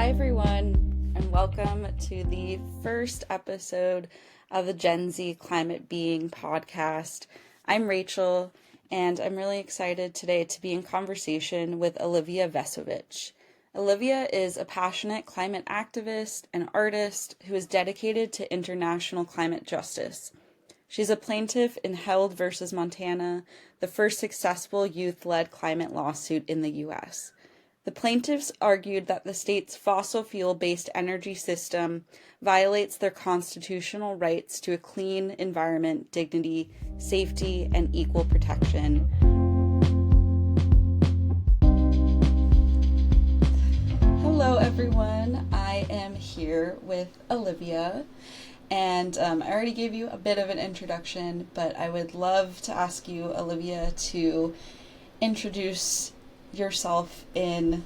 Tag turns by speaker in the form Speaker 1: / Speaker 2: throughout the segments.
Speaker 1: Hi, everyone, and welcome to the first episode of the Gen Z Climate Being podcast. I'm Rachel, and I'm really excited today to be in conversation with Olivia Vesovich. Olivia is a passionate climate activist and artist who is dedicated to international climate justice. She's a plaintiff in Held versus Montana, the first successful youth-led climate lawsuit in the U.S. The plaintiffs argued that the state's fossil fuel-based energy system violates their constitutional rights to a clean environment, dignity, safety, and equal protection. Hello, everyone. I am here with Olivia, and I already gave you a bit of an introduction, but I would love to ask you, Olivia, to introduce yourself in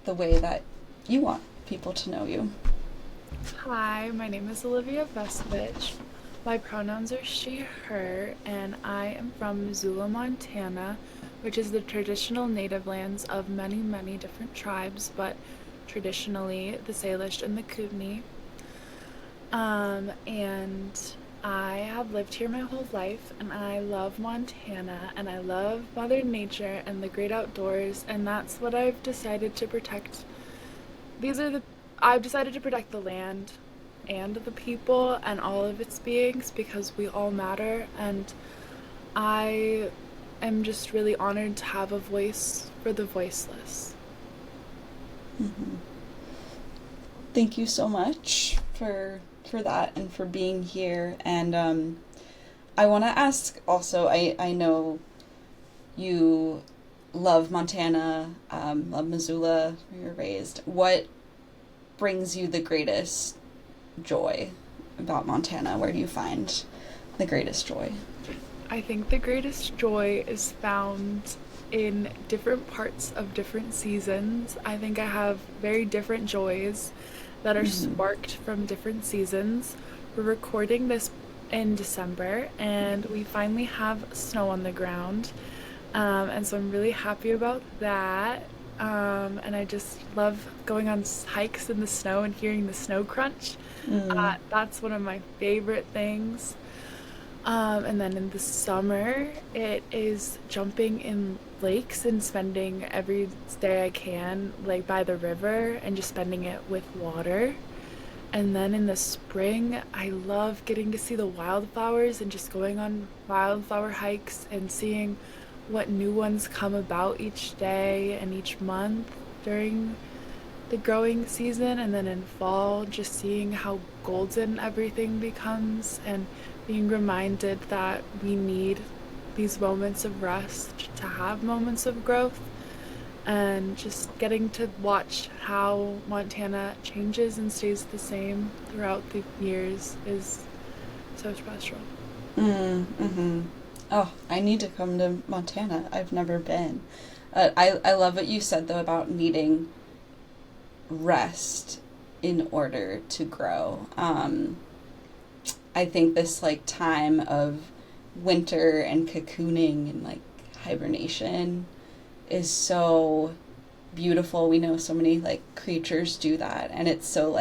Speaker 1: the way that you want people to know you.
Speaker 2: Hi, my name is Olivia Vesovich. My pronouns are she, her, and I am from Missoula, Montana, which is the traditional native lands of many, many different tribes, but traditionally the Salish and the Kootenai. And I have lived here my whole life, and I love Montana, and I love Mother Nature and the great outdoors, and that's what I've decided to protect. I've decided to protect the land and the people and all of its beings because we all matter, and I am just really honored to have a voice for the voiceless.
Speaker 1: Mm-hmm. Thank you so much for that and for being here. And I want to ask also, I know you love Montana, love Missoula, where you're raised. What brings you the greatest joy about Montana? Where do you find the greatest joy?
Speaker 2: I think the greatest joy is found in different parts of different seasons. I think I have very different joys that are sparked from different seasons. We're recording this in December, and we finally have snow on the ground. And so I'm really happy about that. And I just love going on hikes in the snow and hearing the snow crunch. That's one of my favorite things. And then in the summer, it is jumping in lakes and spending every day I can, like by the river, and just spending it with water. And then in the spring, I love getting to see the wildflowers and just going on wildflower hikes and seeing what new ones come about each day and each month during the growing season. And then in fall, just seeing how golden everything becomes and being reminded that we need these moments of rest to have moments of growth, and just getting to watch how Montana changes and stays the same throughout the years is so special.
Speaker 1: Mm-hmm. Oh, I need to come to Montana. I've never been. I love what you said, though, about needing rest in order to grow. I think this time of winter and cocooning and hibernation is so beautiful. We know so many creatures do that, and it's so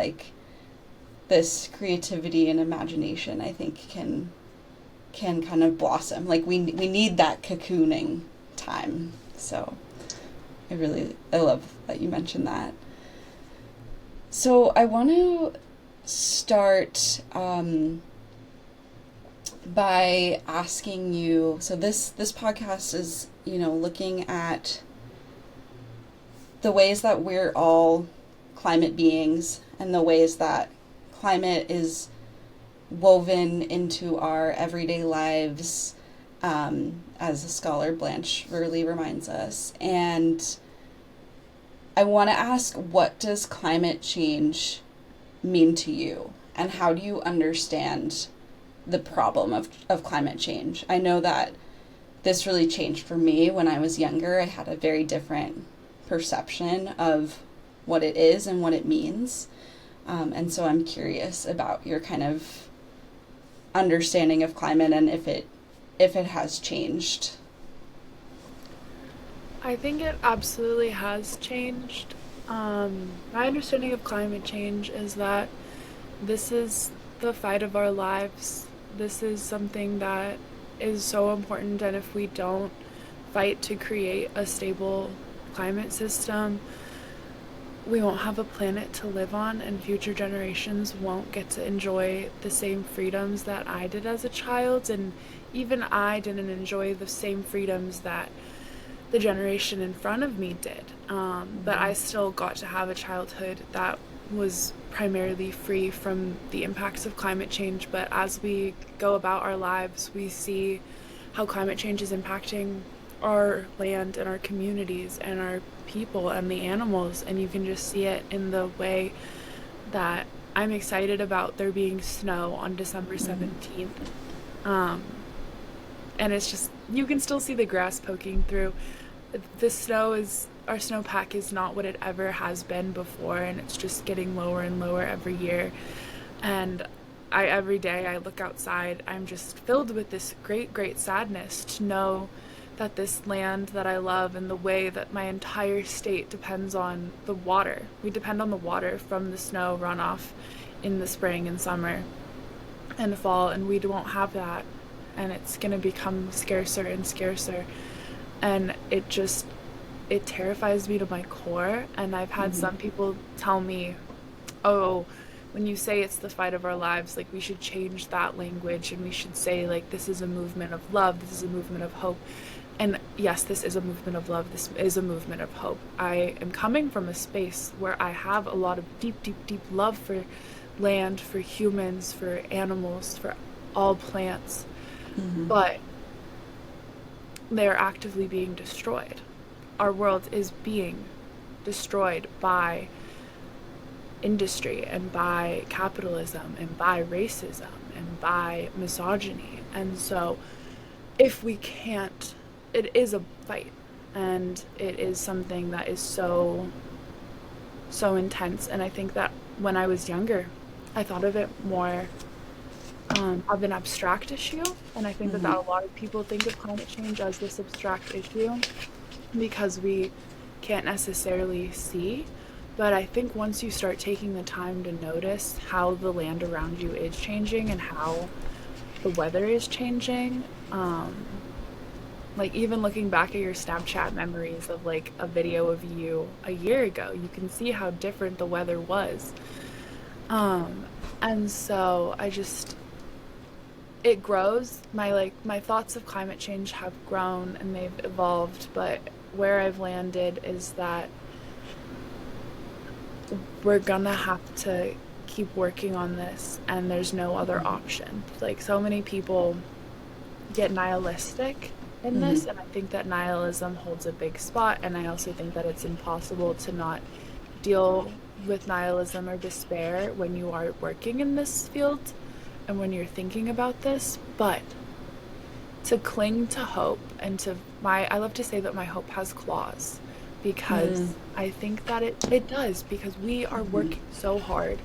Speaker 1: this creativity and imagination, I think, can kind of blossom. We need that cocooning time. So I love that you mentioned that. So I want to start by asking you, so this podcast is, looking at the ways that we're all climate beings and the ways that climate is woven into our everyday lives, as the scholar Blanche Verley reminds us. And I want to ask, what does climate change mean to you? And how do you understand the problem of climate change? I know that this really changed for me when I was younger. I had a very different perception of what it is and what it means. And so I'm curious about your kind of understanding of climate and if it has changed.
Speaker 2: I think it absolutely has changed. My understanding of climate change is that this is the fight of our lives. This is something that is so important, and if we don't fight to create a stable climate system, we won't have a planet to live on, and future generations won't get to enjoy the same freedoms that I did as a child. And even I didn't enjoy the same freedoms that the generation in front of me did. But I still got to have a childhood that was primarily free from the impacts of climate change. But as we go about our lives, we see how climate change is impacting our land and our communities and our people and the animals. And you can just see it in the way that I'm excited about there being snow on December 17th. Um, and it's just, you can still see the grass poking through. The snow is, our snowpack is not what it ever has been before, and it's just getting lower and lower every year. And every day I look outside, I'm just filled with this great, great sadness to know that this land that I love and the way that my entire state depends on the water. We depend on the water from the snow runoff in the spring and summer and fall, and we won't have that. And it's going to become scarcer and scarcer. And it terrifies me to my core. And I've had some people tell me, oh, when you say it's the fight of our lives, like we should change that language and we should say like this is a movement of love, this is a movement of hope. And yes, this is a movement of love, this is a movement of hope. I am coming from a space where I have a lot of deep, deep, deep love for land, for humans, for animals, for all plants. But they're actively being destroyed. Our world is being destroyed by industry and by capitalism and by racism and by misogyny. And so if we can't, it is a fight, and it is something that is so, so intense. And I think that when I was younger, I thought of it more of an abstract issue. And I think that a lot of people think of climate change as this abstract issue because we can't necessarily see. But I think once you start taking the time to notice how the land around you is changing and how the weather is changing, like even looking back at your Snapchat memories of like a video of you a year ago, you can see how different the weather was. And so it grows. My thoughts of climate change have grown and they've evolved, but where I've landed is that we're gonna have to keep working on this, and there's no other option. Like so many people get nihilistic in this, and I think that nihilism holds a big spot, and I also think that it's impossible to not deal with nihilism or despair when you are working in this field and when you're thinking about this. But to cling to hope and I love to say that my hope has claws, because I think that it does, because we are working so hard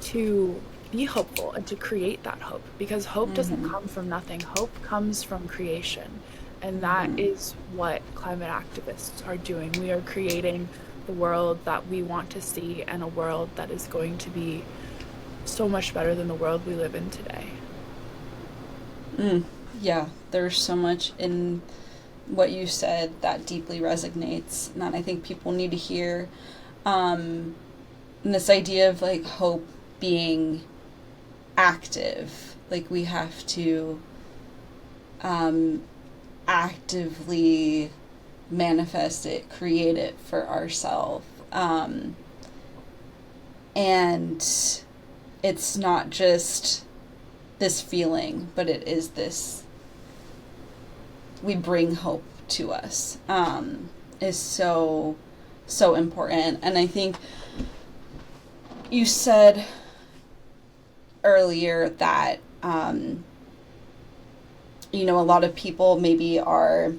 Speaker 2: to be hopeful and to create that hope, because hope doesn't come from nothing. Hope comes from creation, and that is what climate activists are doing. We are creating the world that we want to see, and a world that is going to be so much better than the world we live in today.
Speaker 1: Yeah, there's so much in what you said that deeply resonates, and that I think people need to hear. And this idea of like hope being active, like we have to actively manifest it, create it for ourselves. And it's not just this feeling, but it is this, we bring hope to us, is so, so important. And I think you said earlier that, a lot of people maybe are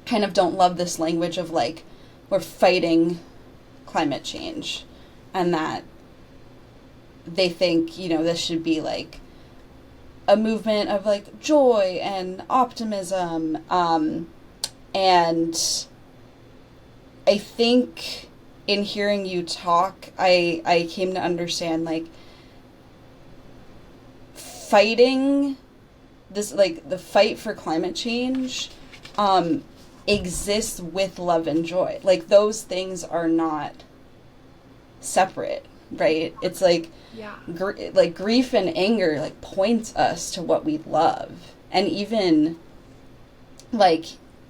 Speaker 1: kind of don't love this language of like, we're fighting climate change, and that they think, this should be like a movement of like joy and optimism. And I think in hearing you talk, I came to understand, like, fighting this, like, the fight for climate change exists with love and joy. Like, those things are not separate, right? It's like,
Speaker 2: Yeah.
Speaker 1: like grief and anger, like, points us to what we love. And even, like,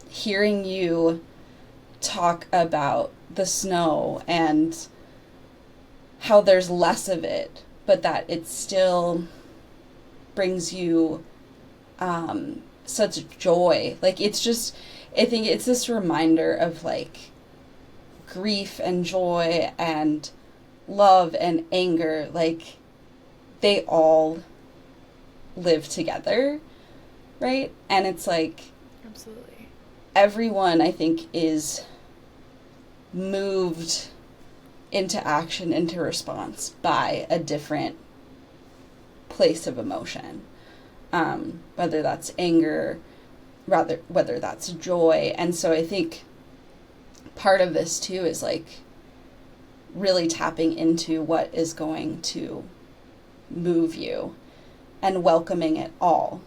Speaker 1: hearing you talk about the snow and how there's less of it, but that it still brings you such joy. Like, it's just, I think it's this reminder of, like, grief and joy and love and anger, like, they all live together, right? And it's like,
Speaker 2: Absolutely.
Speaker 1: everyone, I think, is moved into action, into response by a different place of emotion. Whether that's anger, whether that's joy. And so I think part of this too is, like, really tapping into what is going to move you and welcoming it all,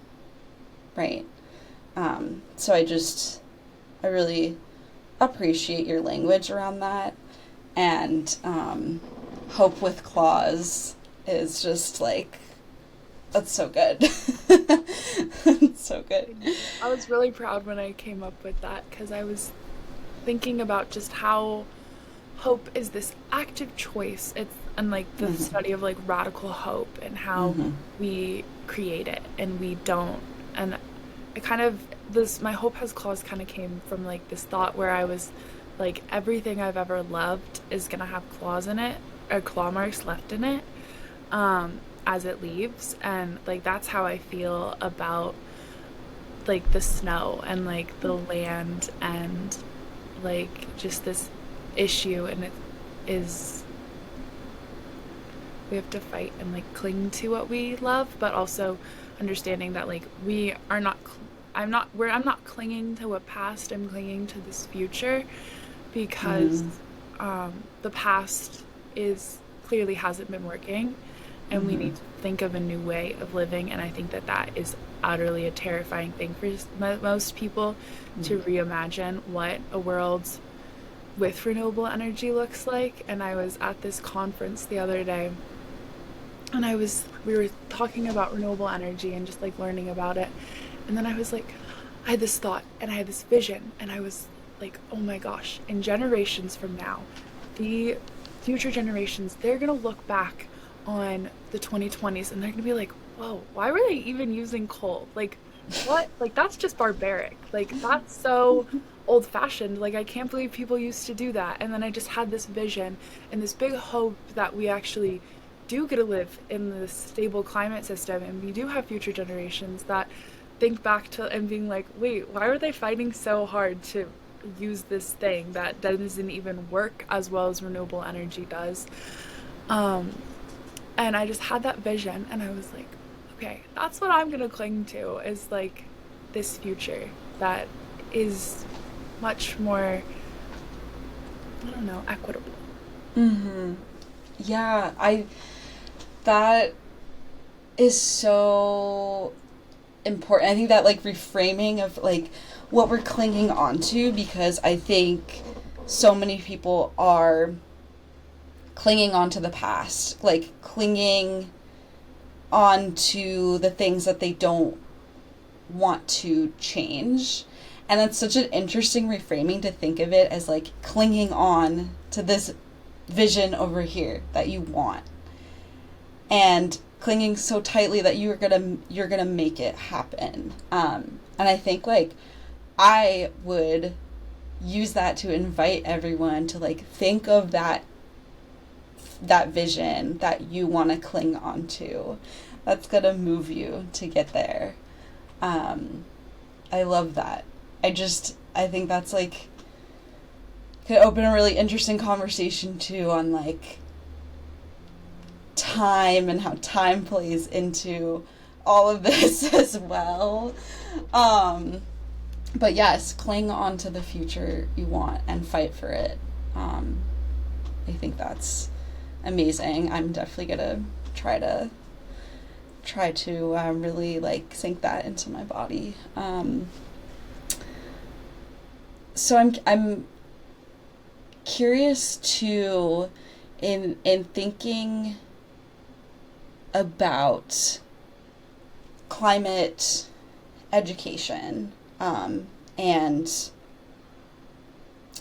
Speaker 1: right? So I really appreciate your language around that. And Hope with Claws is just, like, that's so good. It's so good.
Speaker 2: I was really proud when I came up with that because I was thinking about just how hope is this active choice. It's and like the study of like radical hope and how we create it and we don't. And I kind of this my hope has claws kind of came from like this thought where I was like everything I've ever loved is gonna have claws in it or claw marks left in it as it leaves, and like that's how I feel about like the snow and like the land and like just this issue. And it is we have to fight and like cling to what we love, but also understanding that like we are not I'm not clinging to what past, I'm clinging to this future because the past is clearly hasn't been working, and we need to think of a new way of living. And I think that that is utterly a terrifying thing for most people to reimagine what a world with renewable energy looks like. And I was at this conference the other day, and we were talking about renewable energy and just like learning about it. And then I was like, I had this thought and I had this vision, and I was like, oh my gosh, in generations from now, the future generations, they're gonna look back on the 2020s and they're gonna be like, whoa, why were they even using coal? Like, what? Like, that's just barbaric. Like, that's so old fashioned. Like, I can't believe people used to do that. And then I just had this vision and this big hope that we actually do get to live in this stable climate system, and we do have future generations that think back to and being like, wait, why were they fighting so hard to use this thing that doesn't even work as well as renewable energy does? And I just had that vision, and I was like, okay, that's what I'm gonna cling to, is like this future that is much more, I don't know, equitable.
Speaker 1: Yeah, that is so important. I think that, like, reframing of like what we're clinging on to, because I think so many people are clinging on to the past, like clinging on to the things that they don't want to change. And it's such an interesting reframing to think of it as like clinging on to this vision over here that you want, and clinging so tightly that you're gonna make it happen. And I think, like, I would use that to invite everyone to like think of that vision that you want to cling on to, that's gonna move you to get there. I love that. I think that's like could open a really interesting conversation too on like time and how time plays into all of this as well. But yes, cling on to the future you want and fight for it. I think that's amazing. I'm definitely gonna try to really like sink that into my body. So I'm curious to, in thinking about climate education, and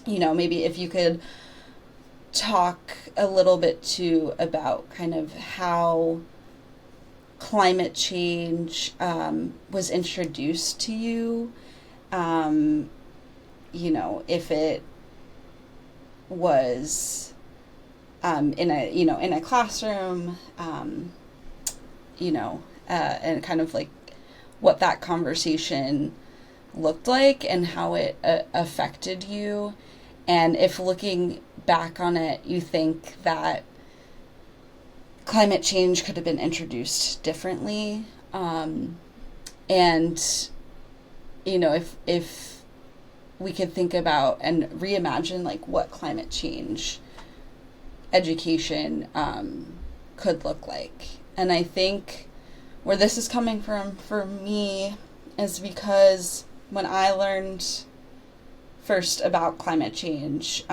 Speaker 1: maybe if you could talk a little bit too about kind of how climate change was introduced to you. If it was in a classroom, and kind of like what that conversation looked like and how it affected you, and if looking back on it, you think that climate change could have been introduced differently, and if we could think about and reimagine like what climate change education could look like. And I think where this is coming from for me is because when I learned first about climate change,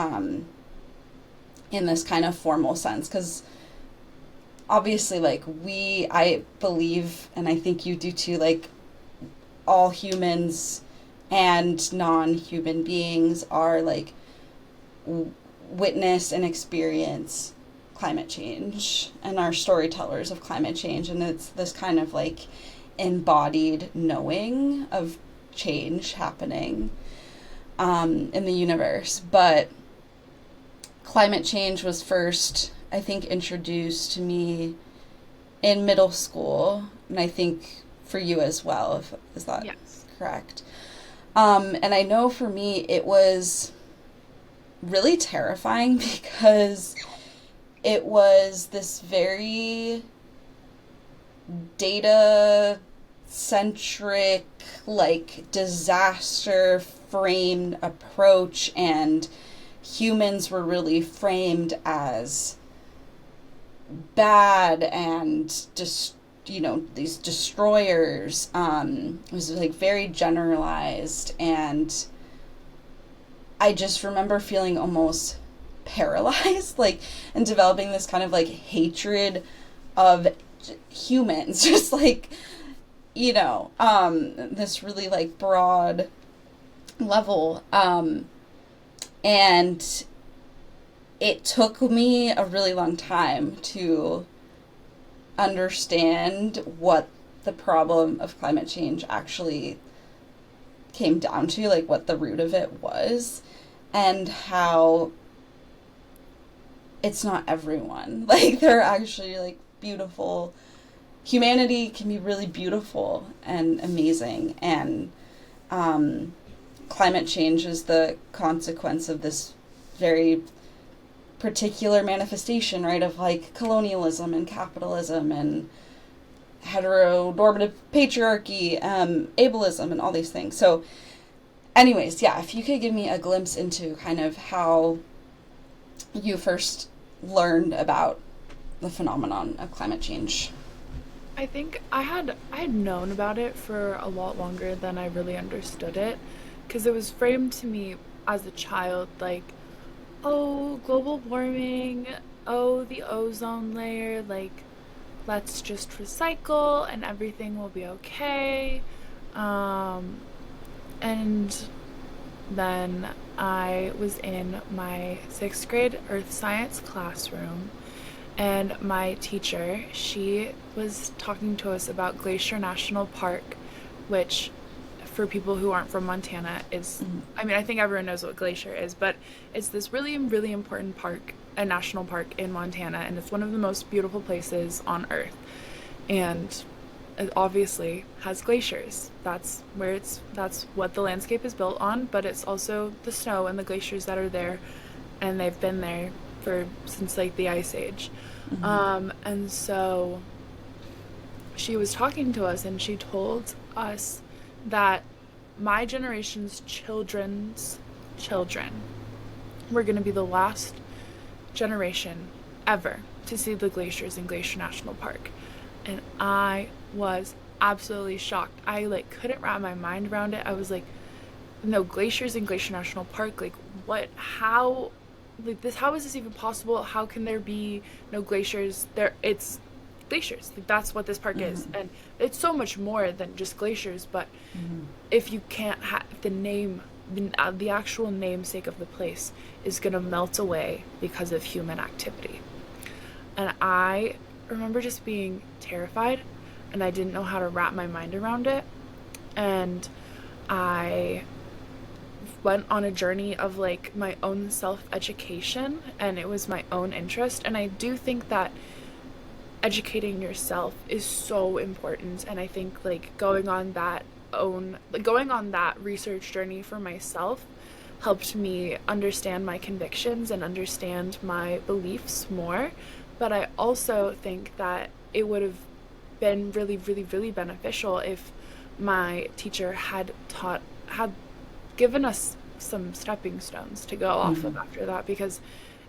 Speaker 1: in this kind of formal sense, because obviously like I believe, and I think you do too, like all humans and non-human beings are like witness and experience climate change and are storytellers of climate change, and it's this kind of like embodied knowing of change happening in the universe. But climate change was first, I think, introduced to me in middle school, and I think for you as well, is that
Speaker 2: Yes.
Speaker 1: correct? And I know for me it was really terrifying because it was this very data centric, like disaster framed approach, and humans were really framed as bad and just these destroyers. It was like very generalized, and I just remember feeling almost paralyzed, like, and developing this kind of like hatred of humans, just like, this really like broad level. And it took me a really long time to understand what the problem of climate change actually came down to, like what the root of it was, and how it's not everyone. Like there are actually like beautiful, humanity can be really beautiful and amazing, and climate change is the consequence of this very particular manifestation, right, of like colonialism and capitalism and heteronormative patriarchy, ableism, and all these things. So anyways, yeah, if you could give me a glimpse into kind of how you first learned about the phenomenon of climate change.
Speaker 2: I think I had known about it for a lot longer than I really understood it, because it was framed to me as a child like, oh, global warming, oh, the ozone layer, like, let's just recycle and everything will be okay. Um, and then I was in my sixth grade earth science classroom, and my teacher, she was talking to us about Glacier National Park, which for people who aren't from Montana is, I mean, I think everyone knows what Glacier is, but it's this really, really important park, a national park in Montana, and it's one of the most beautiful places on Earth. And it obviously has glaciers. That's what the landscape is built on, but it's also the snow and the glaciers that are there, and they've been there for since like the Ice Age. And so she was talking to us, and she told us that my generation's children's children were going to be the last generation ever to see the glaciers in Glacier National Park. And I was absolutely shocked. I like couldn't wrap my mind around it. I was like, no glaciers in Glacier National Park. Like what? How? Like this? How is this even possible? How can there be no glaciers? There, it's glaciers. Like that's what this park is,
Speaker 1: Mm-hmm.
Speaker 2: and it's so much more than just glaciers. But
Speaker 1: Mm-hmm.
Speaker 2: if you can't have the name, the actual namesake of the place is gonna melt away because of human activity. And I remember just being terrified, and I didn't know how to wrap my mind around it. And I went on a journey of like my own self education, and it was my own interest. And I do think that educating yourself is so important. And I think like going on that research journey for myself helped me understand my convictions and understand my beliefs more. But I also think that it would have been really, really, really beneficial if my teacher had given us some stepping stones to go off of
Speaker 1: Mm-hmm.
Speaker 2: after that, because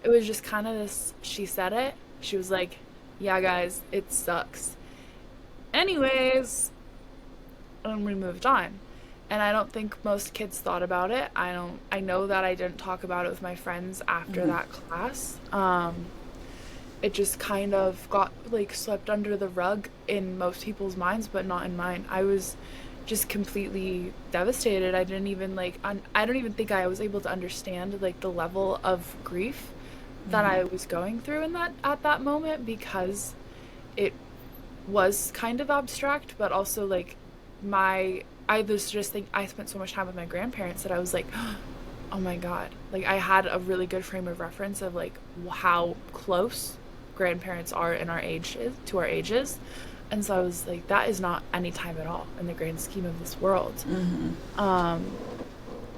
Speaker 2: it was just kind of this, she said it, she was like, yeah guys, it sucks anyways, and we moved on. And I don't think most kids thought about it. I know that I didn't talk about it with my friends after
Speaker 1: Mm-hmm.
Speaker 2: that class. It just kind of got like swept under the rug in most people's minds, but not in mine. I was just completely devastated. I didn't even I don't even think I was able to understand like the level of grief that
Speaker 1: Mm-hmm.
Speaker 2: I was going through in that at that moment, because it was kind of abstract, but also like I was just think I spent so much time with my grandparents that I was like, oh my God. Like I had a really good frame of reference of like how close grandparents are in our ages to our ages. And so I was like, that is not any time at all in the grand scheme of this world.
Speaker 1: Mm-hmm.
Speaker 2: Um,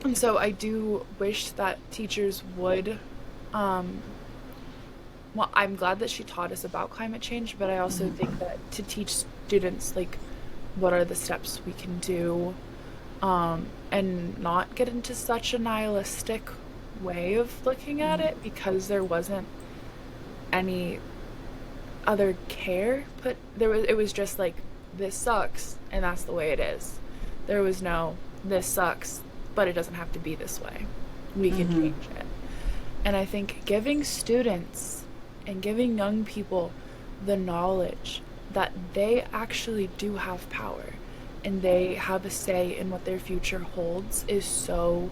Speaker 2: and so I do wish that teachers would, um, well, I'm glad that she taught us about climate change, but I also think that to teach students like what are the steps we can do, and not get into such a nihilistic way of looking at it, because there wasn't any other care put there was it was just like this sucks and that's the way it is. There was no this sucks, but it doesn't have to be this way. We can
Speaker 1: Mm-hmm.
Speaker 2: change it. And I think giving students and giving young people the knowledge that they actually do have power and they have a say in what their future holds is so,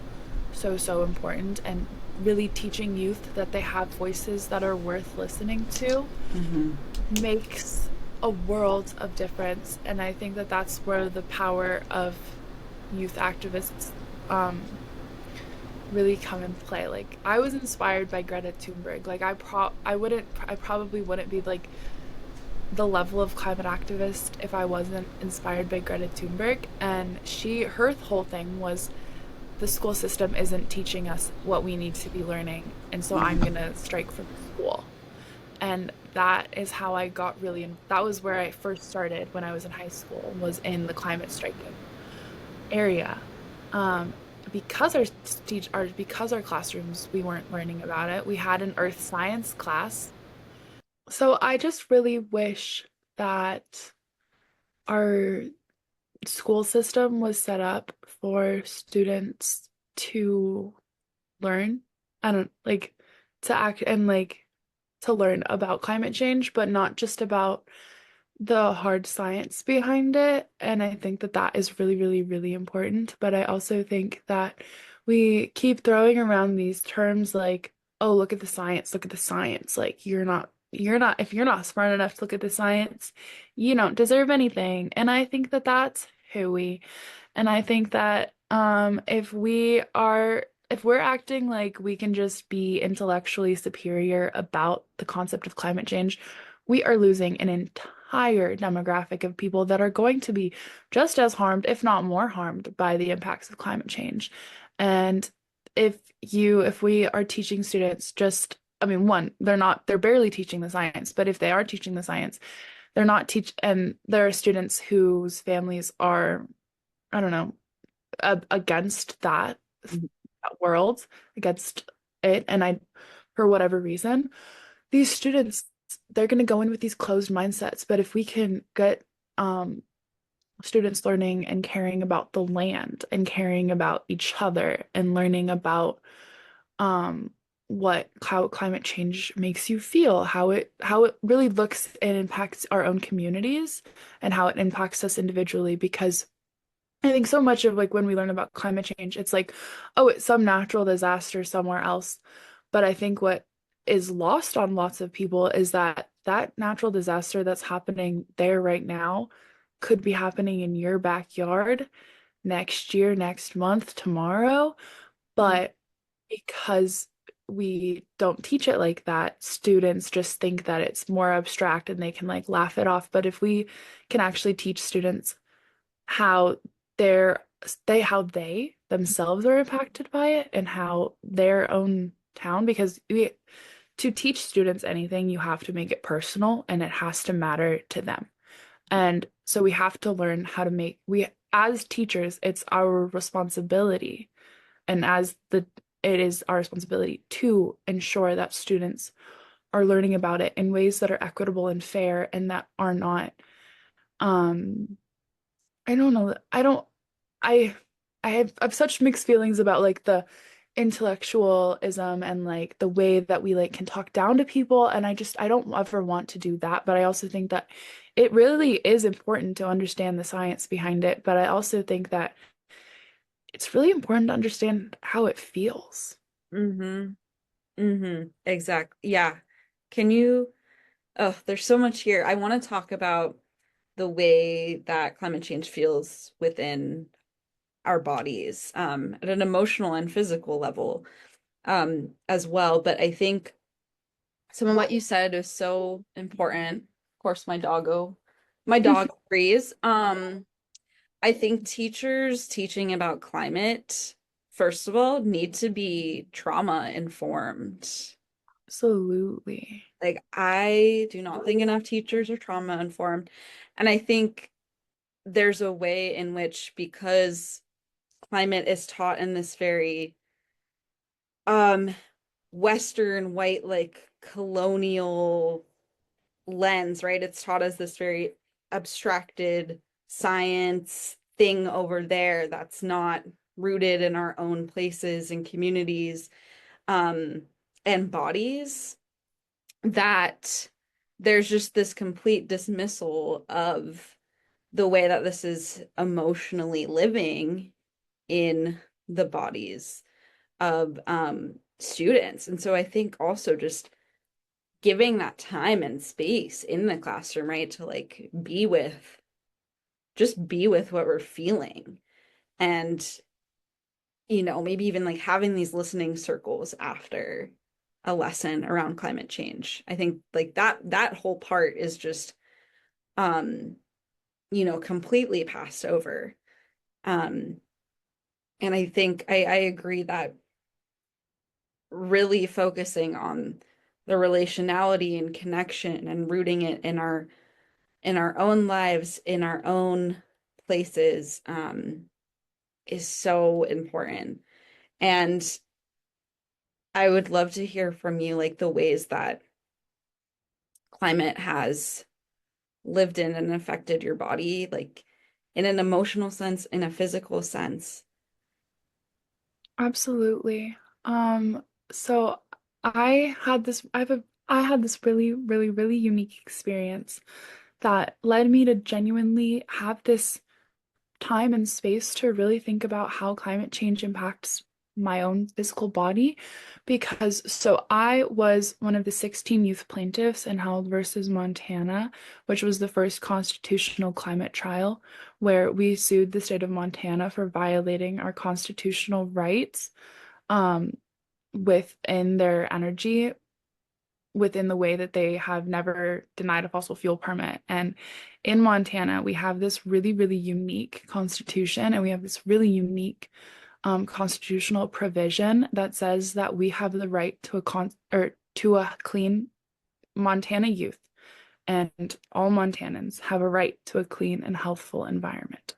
Speaker 2: so, so important. And really teaching youth that they have voices that are worth listening to
Speaker 1: Mm-hmm.
Speaker 2: makes a world of difference. And I think that that's where the power of youth activists um, really come in play. Like I was inspired by Greta Thunberg. Like I probably wouldn't be like the level of climate activist if I wasn't inspired by Greta Thunberg. And her whole thing was the school system isn't teaching us what we need to be learning, and so I'm gonna strike for school. And that is how I got really that was where I first started when I was in high school, was in the climate striking area. Um, because because our classrooms we weren't learning about it. We had an earth science class. So I just really wish that our school system was set up for students to learn. I don't like to act and like to learn about climate change, but not just about the hard science behind it. And I think that that is really, really, really important. But I also think that we keep throwing around these terms like, oh, look at the science, look at the science. Like, if you're not smart enough to look at the science, you don't deserve anything. And I think that that's hooey. And I think that if we're acting like we can just be intellectually superior about the concept of climate change, we are losing an entire demographic of people that are going to be just as harmed, if not more harmed, by the impacts of climate change. And if we are teaching students just, I mean, one, they're barely teaching the science, but if they are teaching the science, and there are students whose families are, I don't know, against that world, against it. And for whatever reason, these students, they're going to go in with these closed mindsets. But if we can get students learning and caring about the land and caring about each other and learning about um, what how climate change makes you feel, how it really looks and impacts our own communities and how it impacts us individually. Because I think so much of like when we learn about climate change, it's like, oh, it's some natural disaster somewhere else. But I think what is lost on lots of people is that that natural disaster that's happening there right now could be happening in your backyard next year, next month, tomorrow.
Speaker 1: Mm-hmm.
Speaker 2: But because we don't teach it like that, students just think that it's more abstract and they can like laugh it off. But if we can actually teach students how they're how they themselves are impacted by it and how their own town, because to teach students anything, you have to make it personal and it has to matter to them. And so we have to learn how to make we as teachers, it's our responsibility, and as the it is our responsibility to ensure that students are learning about it in ways that are equitable and fair and that are not um I don't know. I I have such mixed feelings about like the intellectualism and like the way that we like can talk down to people, and I don't ever want to do that, but I also think that it really is important to understand the science behind it, but I also think that it's really important to understand how it feels.
Speaker 1: Mm-hmm. Mm-hmm. Exactly. Yeah. Can you, oh, there's so much here. I want to talk about the way that climate change feels within our bodies, at an emotional and physical level, as well. But I think some of what you said is so important. Of course, my dog agrees. I think teachers teaching about climate, first of all, need to be trauma informed.
Speaker 2: Absolutely.
Speaker 1: Like, I do not think enough teachers are trauma informed. And I think there's a way in which, because climate is taught in this very um Western white, like colonial lens, right? It's taught as this very abstracted science thing over there that's not rooted in our own places and communities, um, and bodies, that there's just this complete dismissal of the way that this is emotionally living in the bodies of students. And so I think also just giving that time and space in the classroom, right, to like be with what we're feeling. And, maybe even like having these listening circles after a lesson around climate change. I think like that whole part is just um, completely passed over. Um, and I think I agree that really focusing on the relationality and connection and rooting it in our own lives, in our own places, is so important. And I would love to hear from you, like the ways that climate has lived in and affected your body, like in an emotional sense, in a physical sense.
Speaker 2: Absolutely. So I had this really, really, really unique experience that led me to genuinely have this time and space to really think about how climate change impacts my own physical body. Because so I was one of the 16 youth plaintiffs in Howell versus Montana, which was the first constitutional climate trial where we sued the state of Montana for violating our constitutional rights um, within their energy, within the way that they have never denied a fossil fuel permit. And in Montana, we have this really, really unique constitution, and we have this really unique constitutional provision that says that we have the right to to a clean Montana youth, and all Montanans have a right to a clean and healthful environment.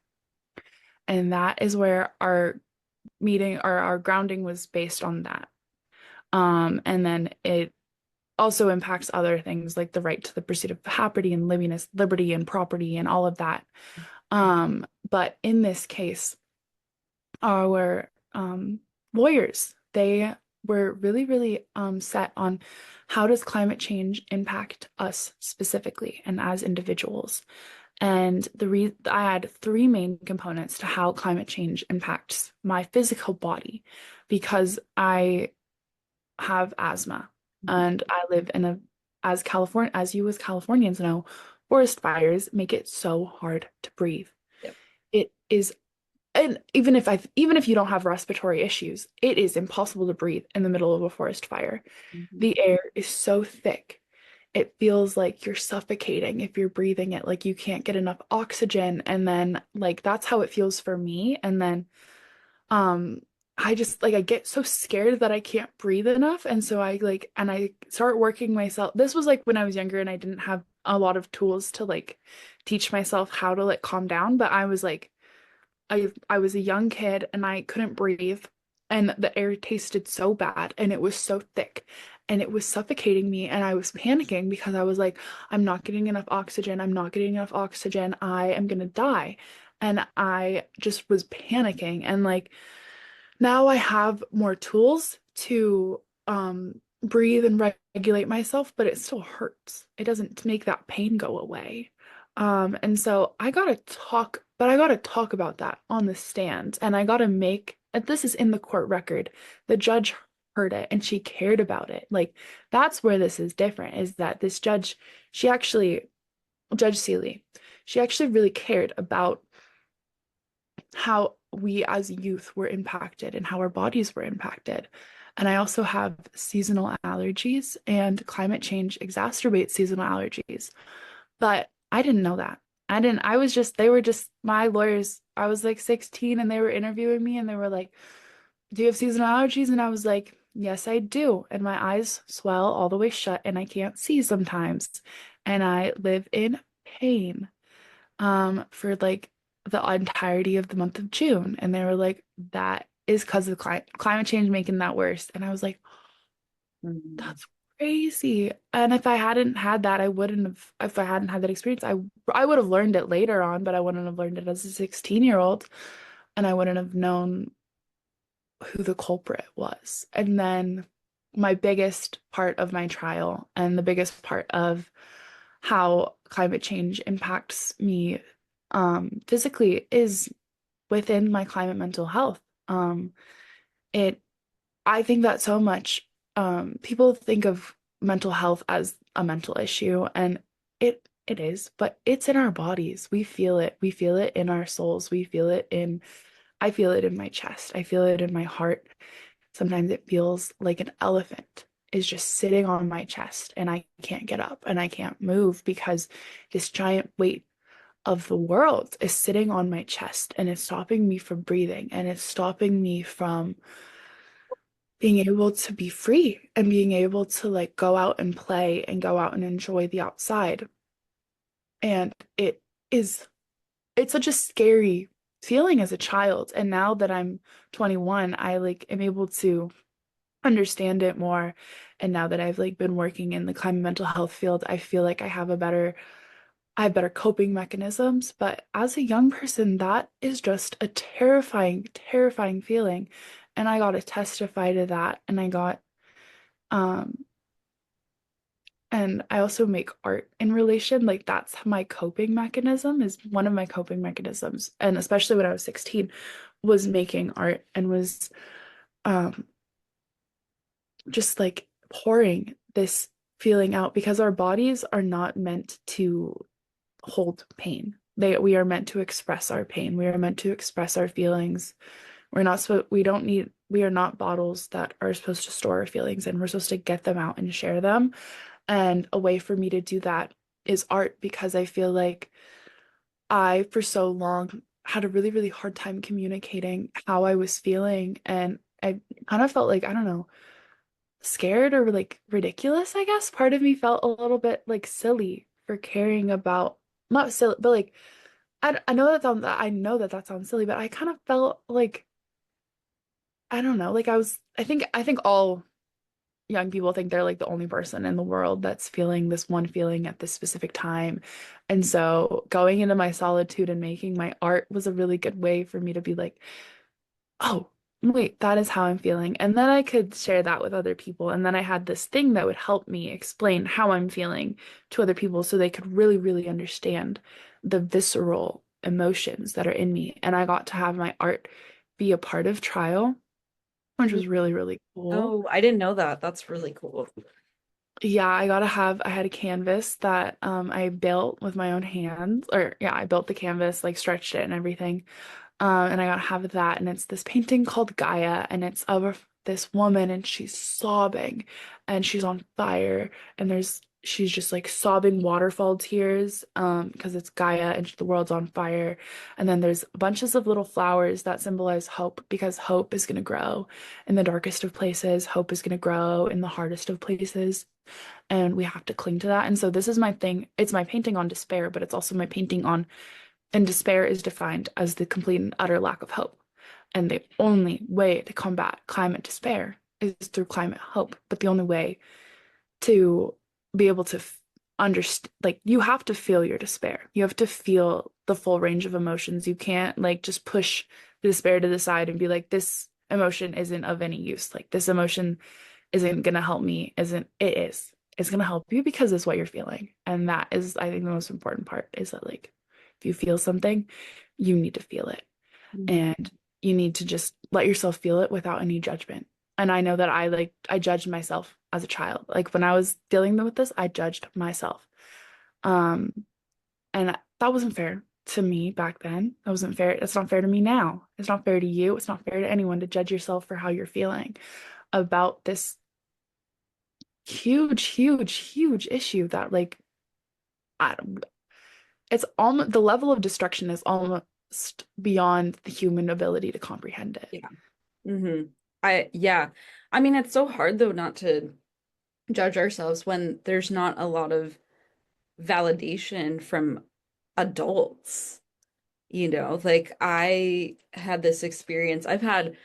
Speaker 2: And that is where our meeting or our grounding was based on that. And then it also impacts other things like the right to the pursuit of happiness and liberty and property and all of that. But in this case, our lawyers, they were really, really set on how does climate change impact us specifically and as individuals. And I had three main components to how climate change impacts my physical body because I have asthma and I live in as you as Californians know, forest fires make it so hard to breathe.
Speaker 1: Yep.
Speaker 2: It is, and even if you don't have respiratory issues, it is impossible to breathe in the middle of a forest fire.
Speaker 1: Mm-hmm.
Speaker 2: The air is so thick. It feels like you're suffocating if you're breathing it, like you can't get enough oxygen. And then like that's how it feels for me. And then um I just like I get so scared that I can't breathe enough. And so I start working myself. This was like when I was younger and I didn't have a lot of tools to like teach myself how to like calm down. But I was like I was a young kid and I couldn't breathe and the air tasted so bad and it was so thick and it was suffocating me and I was panicking because I was like, I'm not getting enough oxygen. I'm not getting enough oxygen. I am gonna die. And I just was panicking and like now I have more tools to breathe and regulate myself, but it still hurts. It doesn't make that pain go away. And so I gotta talk about that on the stand, and I gotta and this is in the court record. The judge heard it and she cared about it. Like that's where this is different, is that this judge, she actually, Judge Seeley, she actually really cared about how we as youth were impacted and how our bodies were impacted. And I also have seasonal allergies, and climate change exacerbates seasonal allergies. But I didn't know that. They were just my lawyers. I was like 16 and they were interviewing me and they were like, do you have seasonal allergies? And I was like, yes, I do. And my eyes swell all the way shut and I can't see sometimes. And I live in pain for like the entirety of the month of June. And they were like, that is because of climate change making that worse. And I was like,
Speaker 1: Mm-hmm.
Speaker 2: that's crazy. And if I hadn't had that, if I hadn't had that experience, I would have learned it later on, but I wouldn't have learned it as a 16-year-old and I wouldn't have known who the culprit was. And then my biggest part of my trial and the biggest part of how climate change impacts me physically is within my climate mental health. It I think that so much people think of mental health as a mental issue and it is, but it's in our bodies. We feel it. We feel it in our souls. I feel it in my chest. I feel it in my heart. Sometimes it feels like an elephant is just sitting on my chest and I can't get up and I can't move because this giant weight of the world is sitting on my chest and it's stopping me from breathing and it's stopping me from being able to be free and being able to like go out and play and go out and enjoy the outside. And is it's such a scary feeling as a child. And now that I'm 21, I like am able to understand it more. And now that I've like been working in the climate mental health field, I feel like I have better coping mechanisms. But as a young person, that is just a terrifying, terrifying feeling. And I got to testify to that. Um, and I also make art in relation. Like that's my coping mechanism, is one of my coping mechanisms. And especially when I was 16, was making art and was um just like pouring this feeling out because our bodies are not meant to hold pain. We are meant to express our pain. We are meant to express our feelings. We are not bottles that are supposed to store our feelings and we're supposed to get them out and share them. And a way for me to do that is art because I feel like I, for so long, had a really, really hard time communicating how I was feeling. And I kind of felt like, I don't know, scared or like ridiculous, I guess. Part of me felt a little bit like silly for caring about, not silly, but like I know that that sounds silly, but I kind of felt like I don't know, like I think all young people think they're like the only person in the world that's feeling this one feeling at this specific time. And so going into my solitude and making my art was a really good way for me to be like, oh, wait, that is how I'm feeling. And then I could share that with other people. And then I had this thing that would help me explain how I'm feeling to other people so they could really, really understand the visceral emotions that are in me. And I got to have my art be a part of trial, which was really, really cool.
Speaker 3: Oh, I didn't know that. That's really cool.
Speaker 2: Yeah, I had a canvas that I built with my own hands, or yeah, I built the canvas, like stretched it and everything. And I got to have that, and it's this painting called Gaia, and it's of this woman, and she's sobbing, and she's on fire, and she's just like sobbing waterfall tears, because it's Gaia and the world's on fire, and then there's bunches of little flowers that symbolize hope, because hope is gonna grow in the darkest of places, hope is gonna grow in the hardest of places, and we have to cling to that. And so this is my thing. It's my painting on despair, but it's also my painting on, and despair is defined as the complete and utter lack of hope. And the only way to combat climate despair is through climate hope. But the only way to be able to understand, like, you have to feel your despair. You have to feel the full range of emotions. You can't, like, just push the despair to the side and be like, this emotion isn't of any use. Like, this emotion isn't going to help me. Isn't, it is. It's going to help you because it's what you're feeling. And that is, I think, the most important part is that, like, if you feel something, you need to feel it.
Speaker 3: Mhm.
Speaker 2: And you need to just let yourself feel it without any judgment. And I know that I judged myself as a child. Like when I was dealing with this, I judged myself. Um, and that wasn't fair to me back then. That wasn't fair. It's not fair to me now. It's not fair to you. It's not fair to anyone to judge yourself for how you're feeling about this huge, huge, huge issue that, like, I don't, it's almost, the level of destruction is almost beyond the human ability to comprehend it.
Speaker 3: Yeah. Yeah. I mean, it's so hard though not to judge ourselves when there's not a lot of validation from adults. Like I had this experience. I've had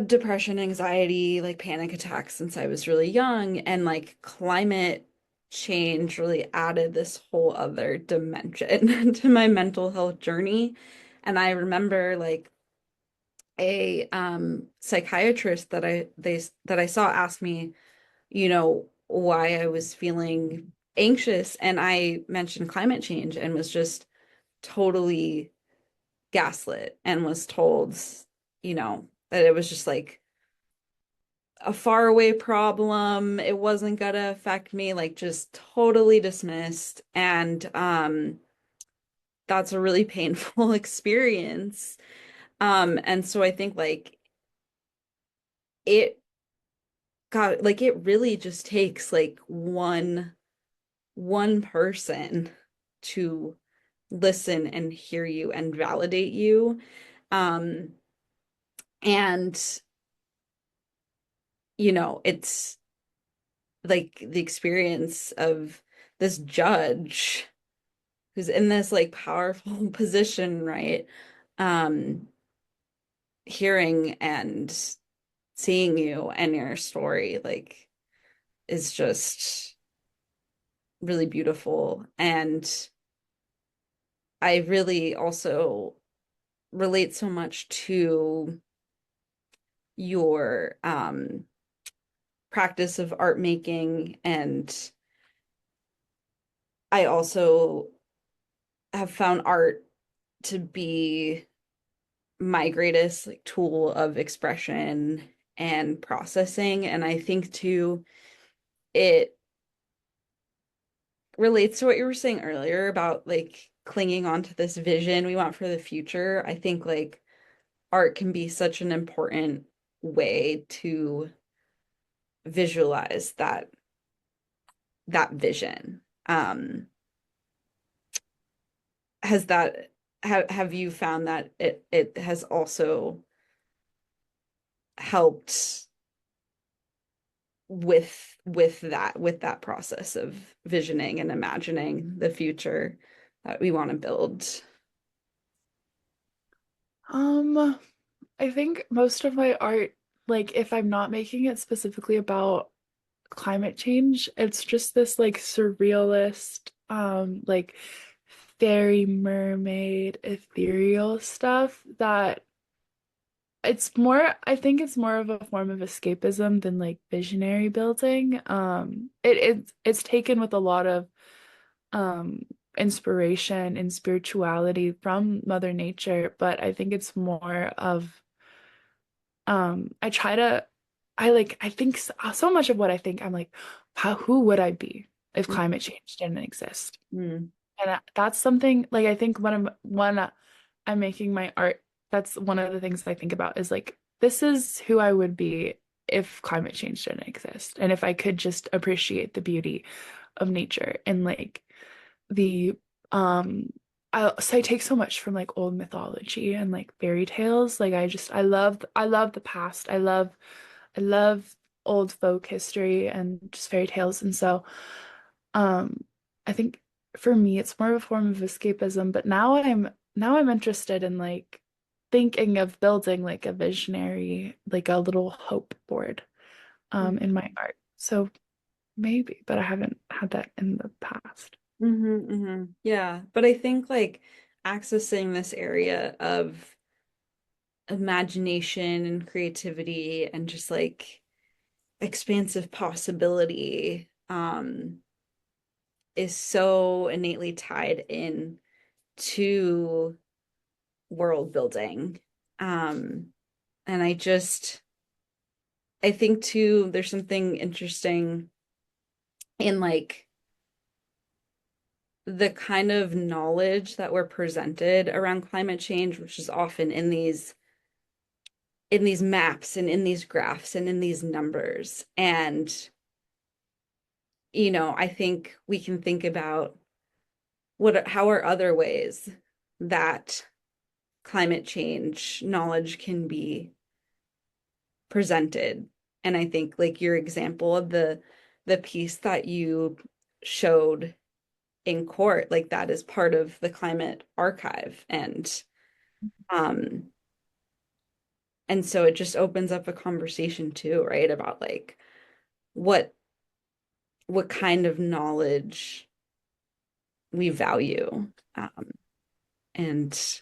Speaker 3: depression, anxiety, like panic attacks since I was really young, and like climate change really added this whole other dimension to my mental health journey. And I remember like a psychiatrist that I saw asked me, why I was feeling anxious, and I mentioned climate change and was just totally gaslit and was told, that it was just like a faraway problem. It wasn't gonna affect me, like just totally dismissed. And that's a really painful experience. And so I think like it it really just takes like one person to listen and hear you and validate you. Um, and it's like the experience of this judge who's in this like powerful position, right? Um, Hearing and seeing you and your story like is just really beautiful. And I really also relate so much to your practice of art making. And I also have found art to be my greatest like tool of expression and processing. And I think too, it relates to what you were saying earlier about like clinging on to this vision we want for the future. I think like art can be such an important way to visualize that vision. Has that have you found that it has also helped with that process of visioning and imagining the future that we want to build?
Speaker 2: Um, I think most of my art like if I'm not making it specifically about climate change, it's just this like surrealist, like fairy mermaid ethereal stuff that it's more, I think it's more of a form of escapism than like visionary building. It's taken with a lot of um inspiration and spirituality from Mother Nature, but I think it's more of I try to I think so much of what I think I'm like, how who would I be if climate change didn't exist?
Speaker 3: Mm-hmm.
Speaker 2: And that's something like I think when I'm making my art, that's one of the things I think about is like this is who I would be if climate change didn't exist, and if I could just appreciate the beauty of nature and like the I take so much from like old mythology and like fairy tales. Like I love the past. I love old folk history and just fairy tales. And so I think for me it's more of a form of escapism, but now I'm interested in like thinking of building like a visionary, like a little hope board in my art. So maybe, but I haven't had that in the past.
Speaker 3: Mm-hmm, mm-hmm. Yeah, but I think like accessing this area of imagination and creativity and just like expansive possibility is so innately tied in to world building. Um, and I think too, there's something interesting in like the kind of knowledge that we're presented around climate change, which is often in these maps and in these graphs and in these numbers. And, I think we can think about how are other ways that climate change knowledge can be presented. And I think like your example of the piece that you showed in court, like that is part of the climate archive. Um and so it just opens up a conversation too, right? About like what what kind of knowledge we value. And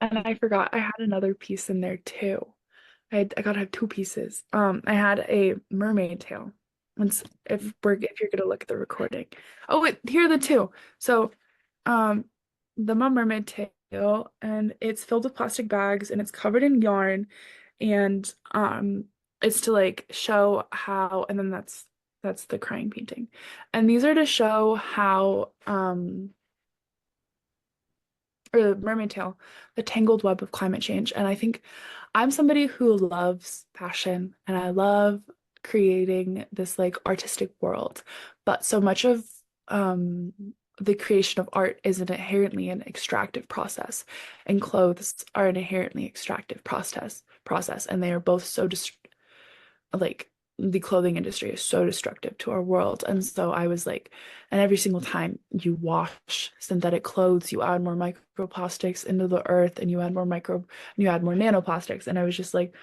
Speaker 2: And I forgot I had another piece in there too. I gotta have two pieces. I had a mermaid tail. Once if you're gonna look at the recording. Oh wait, here are the two. So, um, the mermaid tail, and it's filled with plastic bags, and it's covered in yarn, and it's to like show how, and then that's the crying painting, and these are to show how or the mermaid tail, the tangled web of climate change. And I think I'm somebody who loves fashion and I love creating this like artistic world. But so much of um, the creation of art is inherently an extractive process, and clothes are an inherently extractive process, and they are both so like the clothing industry is so destructive to our world. And so I was like, and every single time you wash synthetic clothes, you add more microplastics into the earth and you add more nanoplastics. And I was just like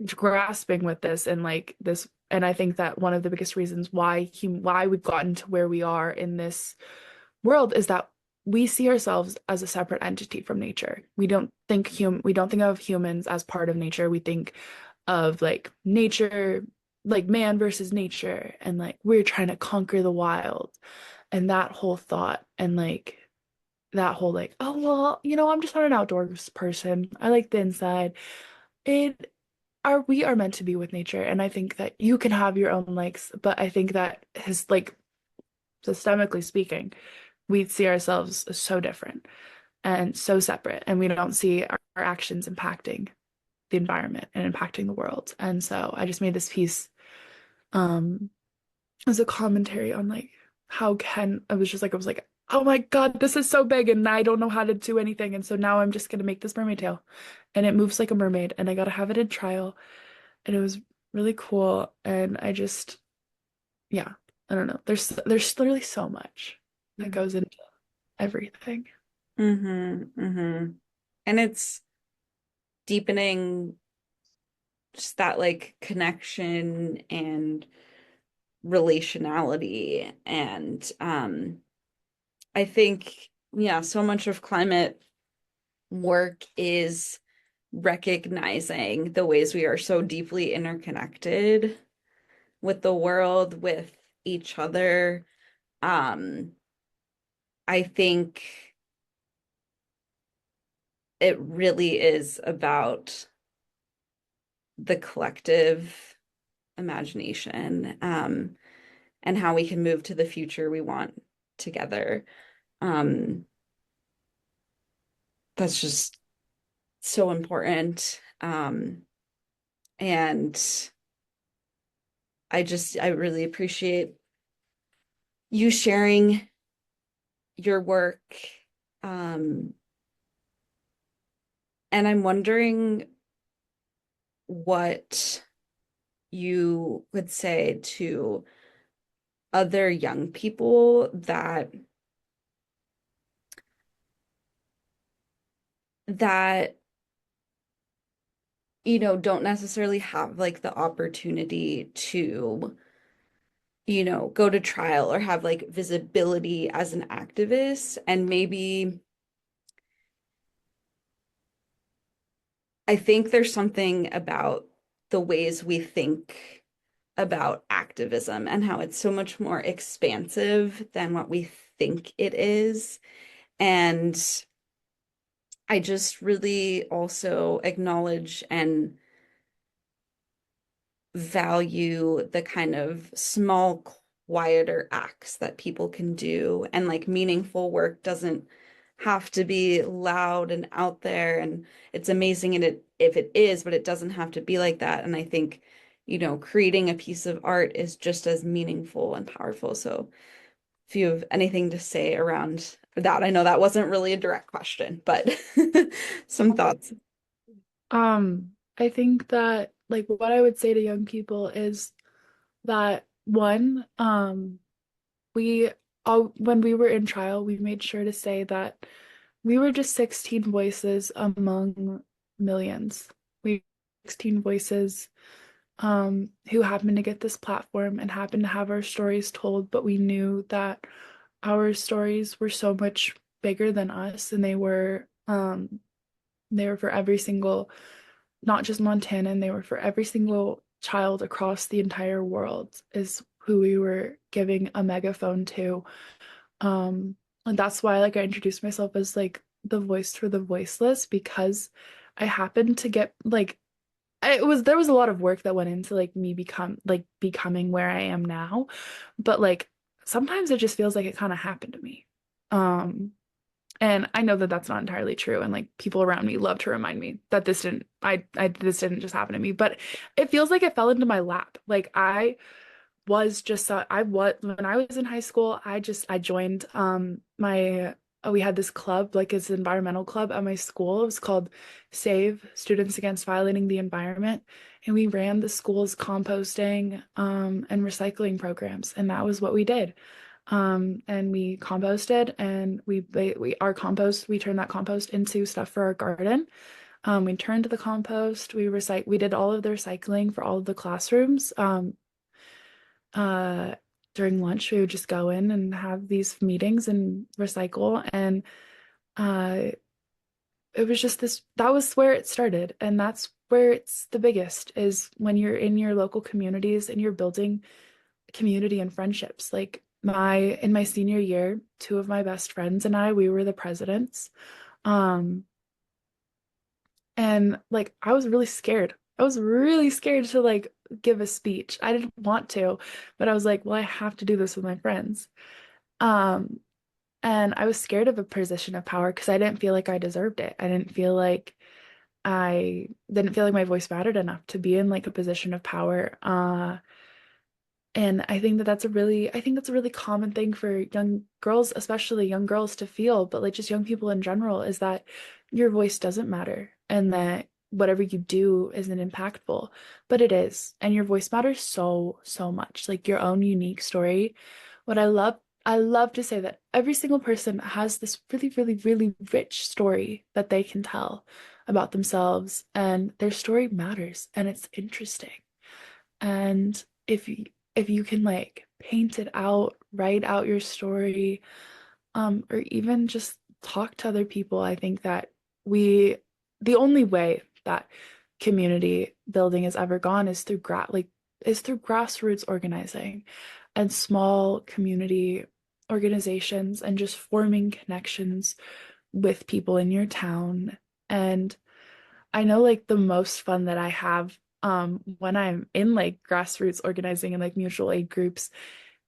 Speaker 2: grasping with this and like this. And I think that one of the biggest reasons why we've gotten to where we are in this world is that we see ourselves as a separate entity from nature. We don't think of humans as part of nature. We think of like nature, like man versus nature, and like we're trying to conquer the wild, and that whole thought, and like that whole like, oh well, I'm just not an outdoors person. I like the inside. It we are meant to be with nature, and I think that you can have your own likes, but I think that his like systemically speaking, we see ourselves as so different and so separate, and we don't see our actions impacting the environment and impacting the world. And so I just made this piece um as a commentary on like how can I was like, oh my God, this is so big and I don't know how to do anything. And so now I'm just gonna make this mermaid tail and it moves like a mermaid and I gotta have it in trial. And it was really cool. And I just yeah, I don't know. There's literally so much that goes into everything.
Speaker 3: mm-hmm, mm-hmm. And it's deepening just that like connection and relationality. And I think, yeah, so much of climate work is recognizing the ways we are so deeply interconnected with the world, with each other. Um, I think it really is about the collective imagination, and how we can move to the future we want together. Um, that's just so important. And I really appreciate you sharing your work. Um, and I'm wondering what you would say to other young people that don't necessarily have like the opportunity to go to trial or have like visibility as an activist. And maybe I think there's something about the ways we think about activism and how it's so much more expansive than what we think it is. And I just really also acknowledge and value the kind of small, quieter acts that people can do. And like meaningful work doesn't have to be loud and out there. And it's amazing if it is, but it doesn't have to be like that. And I think, creating a piece of art is just as meaningful and powerful. So if you have anything to say around that, I know that wasn't really a direct question, but some thoughts.
Speaker 2: I think that like what I would say to young people is that one, we all when we were in trial, we made sure to say that we were just 16 voices among millions. We 16 voices who happened to get this platform and happened to have our stories told, but we knew that our stories were so much bigger than us, and they were for every single, not just Montanan, they were for every single child across the entire world is who we were giving a megaphone to. And that's why like I introduced myself as like the voice for the voiceless, because I happened to get like there was a lot of work that went into like me becoming where I am now, but like sometimes it just feels like it kind of happened to me. Um and I know that that's not entirely true, and like people around me love to remind me that this didn't just happen to me, but it feels like it fell into my lap. Like I was when I was in high school, I joined my we had this club, like it's an environmental club at my school. It was called Save Students Against Violating the Environment, and we ran the school's composting and recycling programs, and that was what we did. And we composted, and we turned that compost into stuff for our garden. We turned the compost, we did all of the recycling for all of the classrooms. Uh, During lunch, we would just go in and have these meetings and recycle. And uh, it was just that was where it started. And that's where it's the biggest, is when you're in your local communities and you're building community and friendships. Like in my senior year, two of my best friends and we were the presidents. Um, and like I was really scared. I was really scared to like give a speech. I didn't want to, but I was like, well, I have to do this with my friends. Um, and I was scared of a position of power because I didn't feel like I deserved it. I didn't feel like my voice mattered enough to be in like a position of power. And I think that's a really common thing for young girls, especially young girls to feel, but like just young people in general, is that your voice doesn't matter and that whatever you do isn't impactful, but it is. And your voice matters so, so much, like your own unique story. I love to say that every single person has this really, really, really rich story that they can tell. about themselves, and their story matters and it's interesting. And if you can like paint it out, write out your story, or even just talk to other people, I think that we the only way that community building has ever gone is through grassroots organizing and small community organizations and just forming connections with people in your town. And I know like the most fun that I have when I'm in like grassroots organizing and like mutual aid groups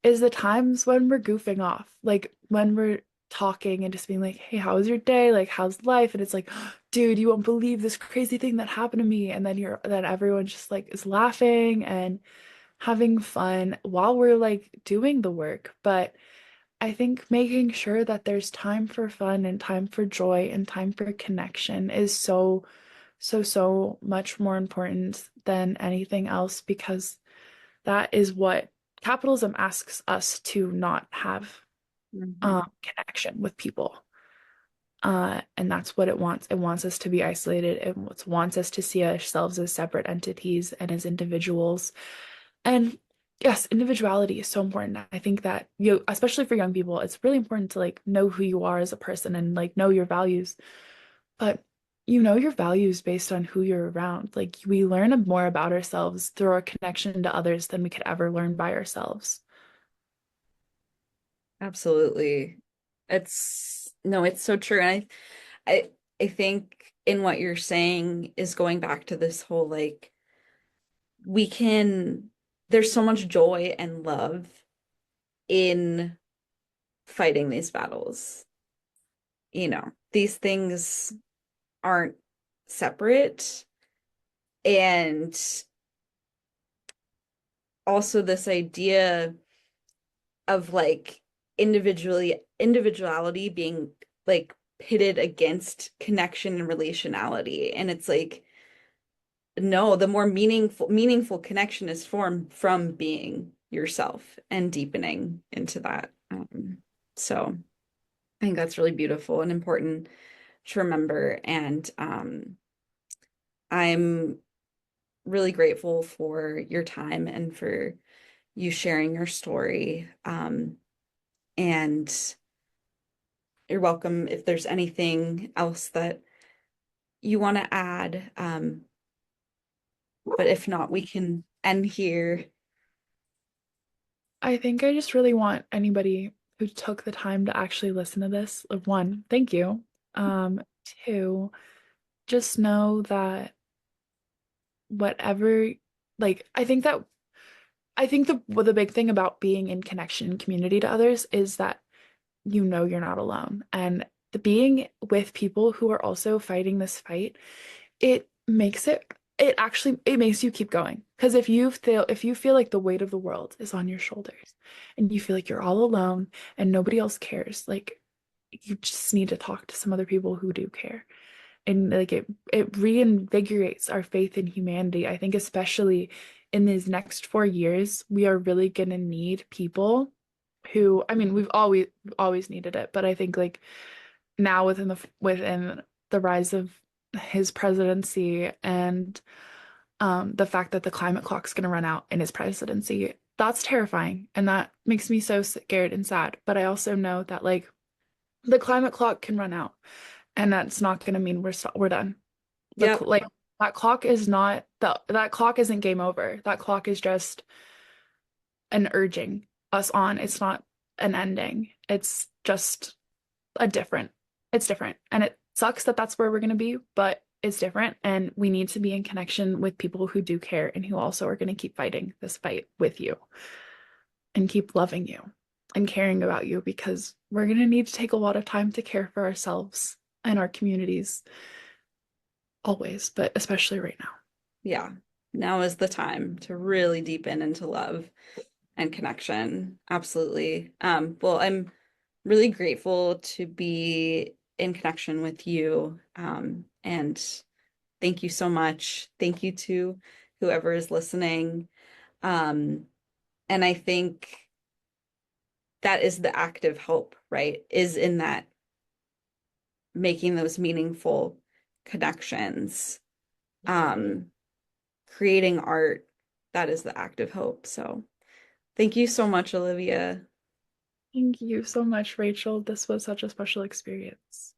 Speaker 2: is the times when we're goofing off. Like when we're talking and just being like, "Hey, how was your day? Like how's life?" And it's like, "Dude, you won't believe this crazy thing that happened to me." And then everyone just like is laughing and having fun while we're like doing the work. But I think making sure that there's time for fun and time for joy and time for connection is so much more important than anything else, because that is what capitalism asks us to not have
Speaker 3: Mhm.
Speaker 2: connection with people. And that's what it wants. It wants us to be isolated. Wants us to see ourselves as separate entities and as individuals. And yes, individuality is so important. I think that you, especially for young people, it's really important to like know who you are as a person and like know your values. But you know your values based on who you're around. Like we learn more about ourselves through our connection to others than we could ever learn by ourselves.
Speaker 3: Absolutely. It's no, it's so true. And I I think in what you're saying is going back to this whole like we can there's so much joy and love in fighting these battles. These things aren't separate. And also this idea of like individuality being like pitted against connection and relationality. And it's like, no, the more meaningful connection is formed from being yourself and deepening into that. So I think that's really beautiful and important to remember. And I'm really grateful for your time and for you sharing your story. And you're welcome if there's anything else that you want to add. But if not, we can end here.
Speaker 2: I think I just really want anybody who took the time to actually listen to this, like, one, thank you. Two, just know that whatever, like, I think the big thing about being in connection and community to others is that you know you're not alone. And the being with people who are also fighting this fight, it makes it makes you keep going. Because if you feel like the weight of the world is on your shoulders and you feel like you're all alone and nobody else cares, like you just need to talk to some other people who do care. And like it reinvigorates our faith in humanity. I think especially in these next 4 years, we are really gonna need people who, I mean, we've always needed it, but I think like now within the rise of his presidency and the fact that the climate clock's going to run out in his presidency, that's terrifying, and that makes me so scared and sad. But I also know that like the climate clock can run out, and that's not going to mean we're done.
Speaker 3: Yep.
Speaker 2: Like that clock is not that clock isn't game over. That clock is just an urging us on. It's not an ending. It's just a different. It's different. And it sucks that that's where we're going to be, but it's different. And we need to be in connection with people who do care and who also are going to keep fighting this fight with you and keep loving you and caring about you, because we're going to need to take a lot of time to care for ourselves and our communities always, but especially right now.
Speaker 3: Yeah. Now is the time to really deepen into love and connection. Absolutely. Well, I'm really grateful to be in connection with you. And thank you so much. Thank you to whoever is listening. Um, and I think that is the active help, right? Is in that making those meaningful connections, um, creating art, that is the act of hope. So thank you so much, Olivia.
Speaker 2: Thank you so much, Rachel. This was such a special experience.